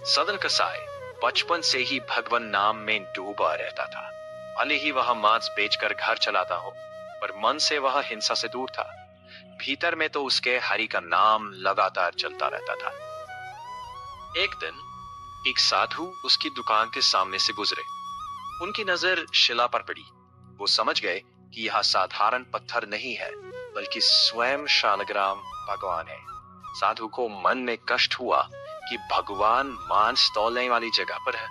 सदन कसाई बचपन से ही भगवान नाम में डूबा रहता था। भले ही वह मांस बेचकर घर चलाता हो, पर मन से वह हिंसा से दूर था। भीतर में तो उसके हरि का नाम लगातार चलता रहता था। एक दिन एक साधु उसकी दुकान के सामने से गुजरे। उनकी नजर शिला पर पड़ी। वो समझ गए कि यह साधारण पत्थर नहीं है, बल्कि स्वयं शालग्राम भगवान है। साधु को मन में कष्ट हुआ कि भगवान मांस तौलने वाली जगह पर है,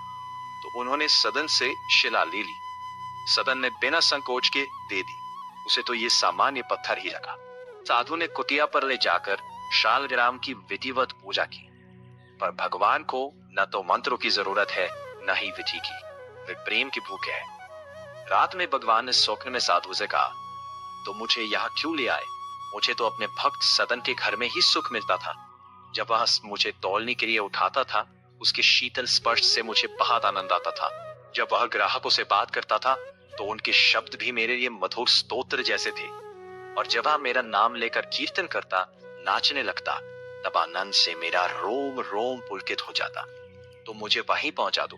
तो उन्होंने सदन से शिला ले ली। सदन ने बिना संकोच के दे दी। उसे तो ये सामान्य पत्थर ही लगा। साधु ने कुटिया पर ले जाकर शालग्राम की विधिवत पूजा की। पर भगवान को न तो मंत्रों की जरूरत है, न ही विधि की। वे प्रेम की भूखे है। रात में भगवान ने स्वप्न में साधु से कहा, तो मुझे यहाँ क्यों ले आए? मुझे तो अपने भक्त सदन के घर में ही सुख मिलता था। जब वह मुझे तौलने के लिए उठाता था, उसके शीतल स्पर्श से मुझे बहुत आनंद आता था। जब वह ग्राहकों से बात करता था, तो उनके शब्द भी मेरे लिए मधुर स्तोत्र जैसे थे। और जब वह मेरा नाम लेकर कीर्तन करता, नाचने लगता, तब आनंद से मेरा रोम रोम पुलकित हो जाता। तो मुझे वहीं पहुंचा दो।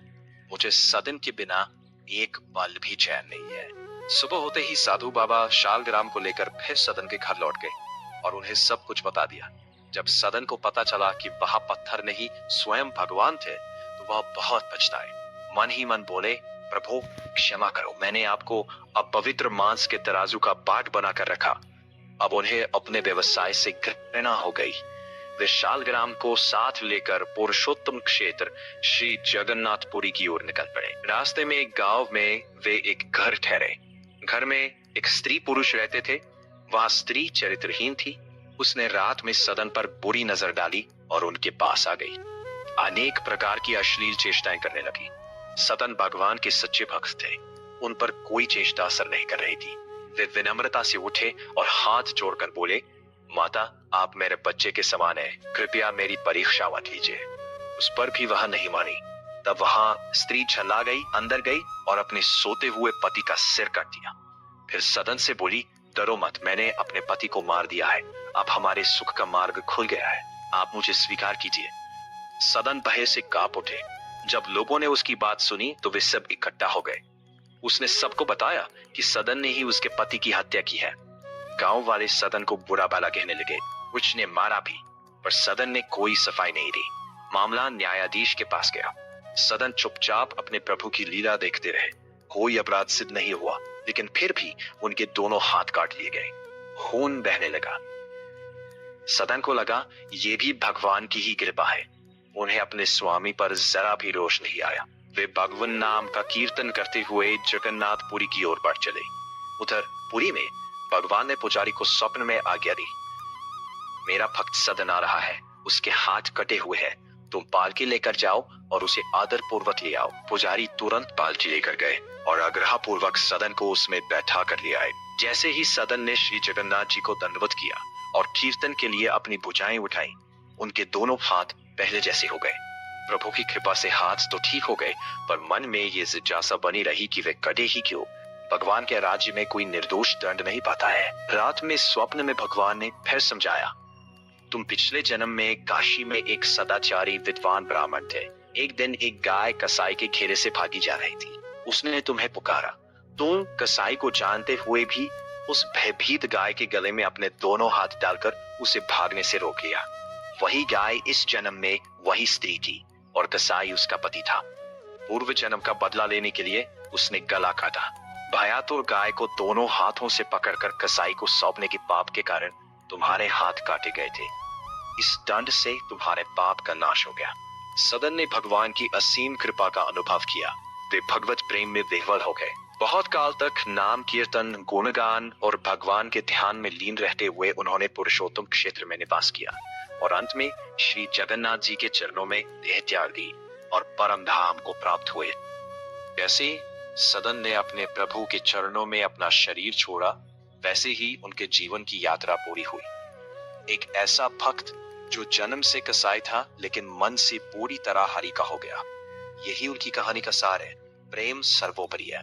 मुझे सदन के बिना एक पल भी चैन नहीं है। सुबह होते ही साधु बाबा शालग्राम को लेकर फिर सदन के घर लौट गए और उन्हें सब कुछ बता दिया। जब सदन को पता चला कि वह पत्थर नहीं स्वयं भगवान थे, तो वह बहुत पछताए। मन ही मन बोले, प्रभु क्षमा करो, मैंने आपको अपवित्र मांस के तराजू का बाट बनाकर रखा। अब उन्हें अपने व्यवसाय से घृणा हो गई। वे शालग्राम को साथ लेकर पुरुषोत्तम क्षेत्र श्री जगन्नाथपुरी की ओर निकल पड़े। रास्ते में एक गांव में वे एक घर ठहरे। घर में एक स्त्री पुरुष रहते थे। वह स्त्री चरित्रहीन थी। उसने रात में सदन पर बुरी नजर डाली और उनके पास आ गई। अनेक प्रकार की अश्लील चेष्टाएं करने लगी। सदन भगवान के सच्चे भक्त थे। उन पर कोई चेष्टा असर नहीं कर रही थी। वे विनम्रता से उठे और हाथ जोड़कर बोले, माता आप मेरे बच्चे के समान है, कृपया मेरी परीक्षा मत लीजिए। उस पर भी वह नहीं मानी। तब वहां स्त्री छला गई, अंदर गई और अपने सोते हुए पति का सिर काट दिया। फिर सदन से बोली, डरो मत, मैंने अपने पति को मार दिया है। अब हमारे सुख का मार्ग खुल गया है। आप मुझे स्वीकार कीजिए। सदन भय से कांप उठे। जब लोगों ने उसकी बात सुनी, तो वे सब इकट्ठा हो गए। उसने सबको बताया कि सदन ने ही उसके पति की हत्या की है। गांव वाले सदन को बुरा भला कहने लगे। कुछ ने मारा भी, पर सदन ने कोई सफाई नहीं दी। मामला न्यायाधीश के पास गया। सदन चुपचाप अपने प्रभु की लीला देखते रहे। कोई अपराध सिद्ध नहीं हुआ, लेकिन फिर भी उनके दोनों हाथ काट लिए गए। खून बहने लगा। सदन को लगा ये भी भगवान की ही कृपा है। उन्हें अपने स्वामी पर जरा भी रोष नहीं आया। वे भगवान नाम का कीर्तन करते हुए जगन्नाथपुरी की ओर बढ़ चले। उधर पुरी में भगवान ने पुजारी को स्वप्न में आज्ञा दी, मेरा भक्त सदन आ रहा है, उसके हाथ कटे हुए हैं, तुम पालकी लेकर जाओ और उसे आदर पूर्वक ले आओ। पुजारी तुरंत पालकी लेकर गए और आग्रह पूर्वक सदन को उसमें बैठा कर ले आए। जैसे ही सदन ने श्री जगन्नाथ जी को दंडवत किया और कीर्तन के लिए अपनी भुजाएं उठाई, उनके दोनों हाथ पहले जैसे हो गए। प्रभु की कृपा से हाथ तो ठीक हो गए, पर मन में ये जिज्ञासा बनी रही कि वे कटे ही क्यों। भगवान के राज्य में कोई निर्दोष दंड नहीं पाता है। रात में स्वप्न में भगवान ने फिर समझाया, तुम पिछले जन्म में काशी में एक सदाचारी विद्वान ब्राह्मण थे। एक दिन एक गाय कसाई के घेरे से भागी जा रही थी। उसने तुम्हें पुकारा। तुम कसाई को जानते हुए भी उस भयभीत गाय के गले में अपने दोनों हाथ डालकर उसे भागने से रोक लिया। वही गाय इस जन्म में वही स्त्री थी और कसाई उसका पति था। पूर्व जन्म का बदला लेने के लिए उसने गला काटा। भयातुर गाय को दोनों हाथों से पकड़कर कसाई को सौंपने के पाप के कारण तुम्हारे हाथ काटे गए थे। इस दंड से तुम्हारे पाप का नाश हो गया। सदन ने भगवान की असीम कृपा का अनुभव किया। वे भगवत प्रेम में विह्वल हो गए। बहुत काल तक नाम कीर्तन, गुणगान और भगवान के ध्यान में लीन रहते हुए उन्होंने पुरुषोत्तम क्षेत्र में निवास किया और अंत में श्री जगन्नाथ जी के चरणों में देह त्याग दी और परम धाम को प्राप्त हुए। जैसे सदन ने अपने प्रभु के चरणों में अपना शरीर छोड़ा, वैसे ही उनके जीवन की यात्रा पूरी हुई। एक ऐसा भक्त जो जन्म से कसाई था, लेकिन मन से पूरी तरह हरि का हो गया। यही उनकी कहानी का सार है। प्रेम सर्वोपरि है।